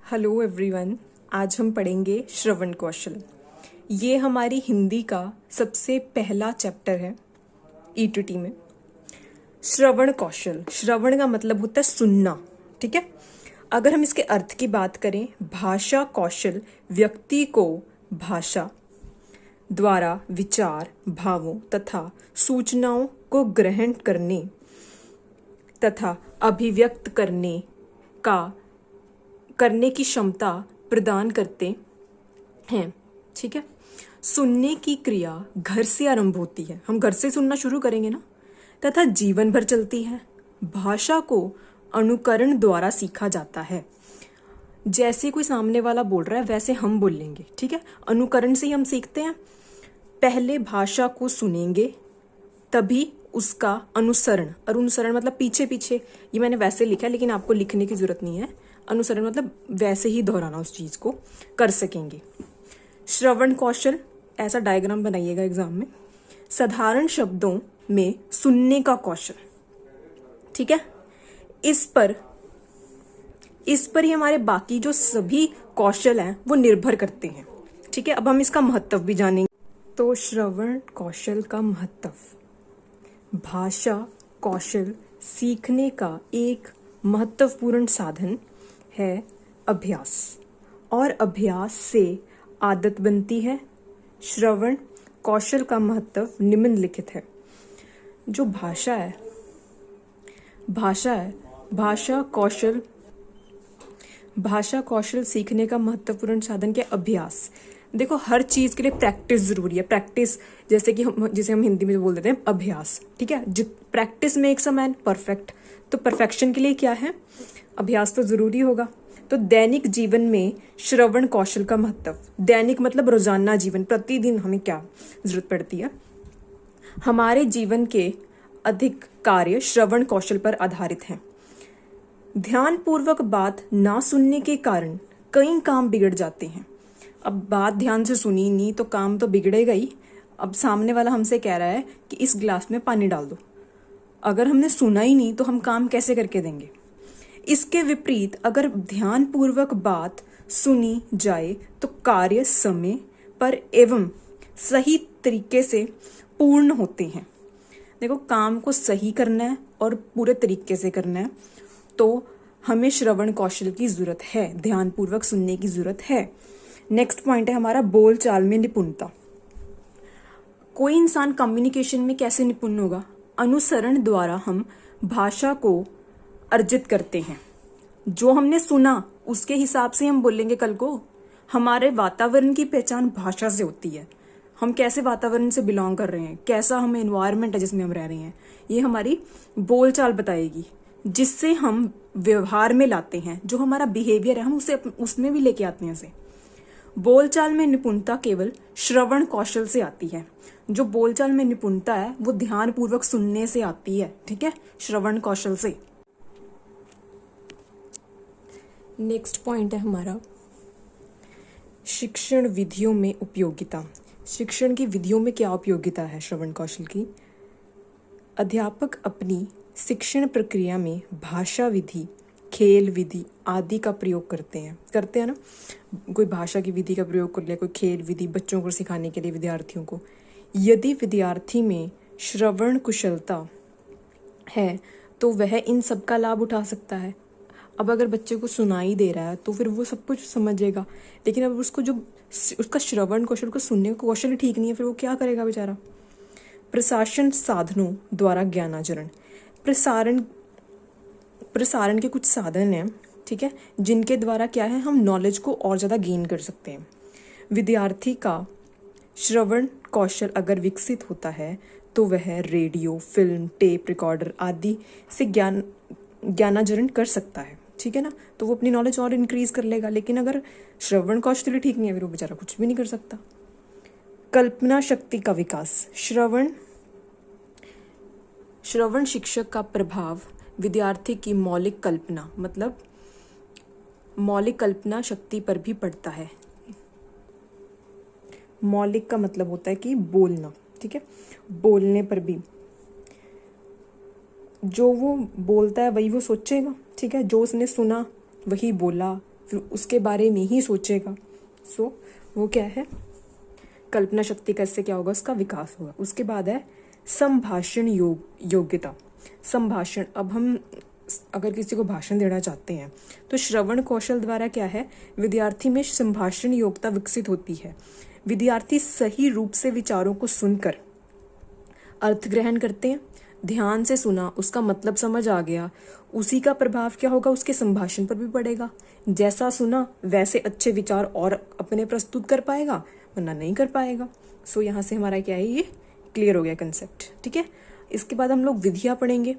Hello everyone. आज हम पढ़ेंगे श्रवण कौशल। ये हमारी हिंदी का सबसे पहला चैप्टर है ईटीटी में। श्रवण कौशल, श्रवण का मतलब होता है सुनना, ठीक है। अगर हम इसके अर्थ की बात करें, भाषा कौशल व्यक्ति को भाषा द्वारा विचार, भावों तथा सूचनाओं को ग्रहण करने तथा अभिव्यक्त करने की क्षमता प्रदान करते हैं, ठीक है। सुनने की क्रिया घर से आरंभ होती है, हम घर से सुनना शुरू करेंगे ना, तथा जीवन भर चलती है। भाषा को अनुकरण द्वारा सीखा जाता है। जैसे कोई सामने वाला बोल रहा है वैसे हम बोल लेंगे, ठीक है। अनुकरण से ही हम सीखते हैं। पहले भाषा को सुनेंगे तभी उसका अनुसरण, और अनुसरण मतलब पीछे पीछे, ये मैंने वैसे लिखा है लेकिन आपको लिखने की जरूरत नहीं है। अनुसरण मतलब वैसे ही दोहराना, उस चीज को कर सकेंगे। श्रवण कौशल, ऐसा डायग्राम बनाइएगा एग्जाम में। साधारण शब्दों में सुनने का कौशल, ठीक है। इस पर ही हमारे बाकी जो सभी कौशल हैं वो निर्भर करते हैं, ठीक है। अब हम इसका महत्व भी जानेंगे। तो श्रवण कौशल का महत्व, भाषा कौशल सीखने का एक महत्वपूर्ण साधन है अभ्यास, और अभ्यास से आदत बनती है। श्रवण कौशल का महत्व निम्नलिखित है। जो भाषा है, भाषा कौशल सीखने का महत्वपूर्ण साधन क्या? अभ्यास। देखो, हर चीज के लिए प्रैक्टिस जरूरी है। प्रैक्टिस जिसे हम हिंदी में बोल देते हैं अभ्यास, ठीक है। Practice makes a man perfect. तो परफेक्शन के लिए क्या है? अभ्यास तो जरूरी होगा। तो दैनिक जीवन में श्रवण कौशल का महत्व, दैनिक मतलब रोजाना जीवन, प्रतिदिन हमें क्या जरूरत पड़ती है? हमारे जीवन के अधिक कार्य श्रवण कौशल पर आधारित हैं। ध्यान पूर्वक बात ना सुनने के कारण कई काम बिगड़ जाते हैं। अब बात ध्यान से सुनी नहीं तो काम तो बिगड़ेगा ही। अब सामने वाला हमसे कह रहा है कि इस गिलास में पानी डाल दो, अगर हमने सुना ही नहीं तो हम काम कैसे करके देंगे? इसके विपरीत अगर ध्यान पूर्वक बात सुनी जाए तो कार्य समय पर एवं सही तरीके से पूर्ण होते हैं। देखो, काम को सही करना है और पूरे तरीके से करना है तो हमें श्रवण कौशल की जरूरत है, ध्यान पूर्वक सुनने की जरूरत है। नेक्स्ट पॉइंट है हमारा बोल चाल में निपुणता। कोई इंसान कम्युनिकेशन में कैसे निपुण होगा? अनुसरण द्वारा हम भाषा को अर्जित करते हैं। जो हमने सुना उसके हिसाब से हम बोलेंगे कल को। हमारे वातावरण की पहचान भाषा से होती है। हम कैसे वातावरण से बिलोंग कर रहे हैं, कैसा हमें एनवायरनमेंट है जिसमें हम रह रहे हैं, ये हमारी बोलचाल बताएगी, जिससे हम व्यवहार में लाते हैं। जो हमारा बिहेवियर है हम उसे उसमें भी लेके आते हैं। से बोलचाल में निपुणता केवल श्रवण कौशल से आती है। जो बोलचाल में निपुणता है वो ध्यान पूर्वक सुनने से आती है, ठीक है, श्रवण कौशल से। नेक्स्ट पॉइंट है हमारा शिक्षण विधियों में उपयोगिता। शिक्षण की विधियों में क्या उपयोगिता है श्रवण कौशल की? अध्यापक अपनी शिक्षण प्रक्रिया में भाषा विधि, खेल विधि आदि का प्रयोग करते हैं ना। कोई भाषा की विधि का प्रयोग कर लिया, कोई खेल विधि बच्चों को सिखाने के लिए विद्यार्थियों को। यदि विद्यार्थी में श्रवण कुशलता है तो वह इन सब का लाभ उठा सकता है। अब अगर बच्चे को सुनाई दे रहा है तो फिर वो सब कुछ समझेगा, लेकिन अब उसका श्रवण कौशल, को सुनने का कौशल ठीक नहीं है, फिर वो क्या करेगा बेचारा? प्रशासन साधनों द्वारा ज्ञानार्जन। प्रसारण के कुछ साधन हैं, ठीक है, जिनके द्वारा क्या है हम नॉलेज को और ज्यादा गेन कर सकते हैं। विद्यार्थी का श्रवण कौशल अगर विकसित होता है तो वह रेडियो, फिल्म, टेप रिकॉर्डर आदि से ज्ञानार्जन कर सकता है, ठीक है ना। तो वो अपनी नॉलेज और इंक्रीज कर लेगा। लेकिन अगर श्रवण कौशल ठीक नहीं है फिर वो बेचारा कुछ भी नहीं कर सकता। कल्पना शक्ति का विकास। श्रवण शिक्षक का प्रभाव विद्यार्थी की मौलिक कल्पना, मतलब मौलिक कल्पना शक्ति पर भी पड़ता है। मौलिक का मतलब होता है कि बोलना, ठीक है, बोलने पर भी जो वो बोलता है वही वो सोचेगा, ठीक है। जो उसने सुना वही बोला, फिर उसके बारे में ही सोचेगा। सो वो क्या है, कल्पना शक्ति का इससे क्या होगा, उसका विकास होगा। उसके बाद है संभाषण योग्यता। संभाषण, अब हम अगर किसी को भाषण देना चाहते हैं तो श्रवण कौशल द्वारा क्या है, विद्यार्थी में संभाषण योग्यता विकसित होती है। विद्यार्थी सही रूप से विचारों को सुनकर अर्थ ग्रहण करते हैं। ध्यान से सुना, उसका मतलब समझ आ गया, उसी का प्रभाव क्या होगा, उसके संभाषण पर भी पड़ेगा। जैसा सुना वैसे अच्छे विचार और अपने प्रस्तुत कर पाएगा, वरना नहीं कर पाएगा। सो यहाँ से हमारा क्या है, ये क्लियर हो गया कंसेप्ट। ठीक है, इसके बाद हम लोग विधियाँ पढ़ेंगे।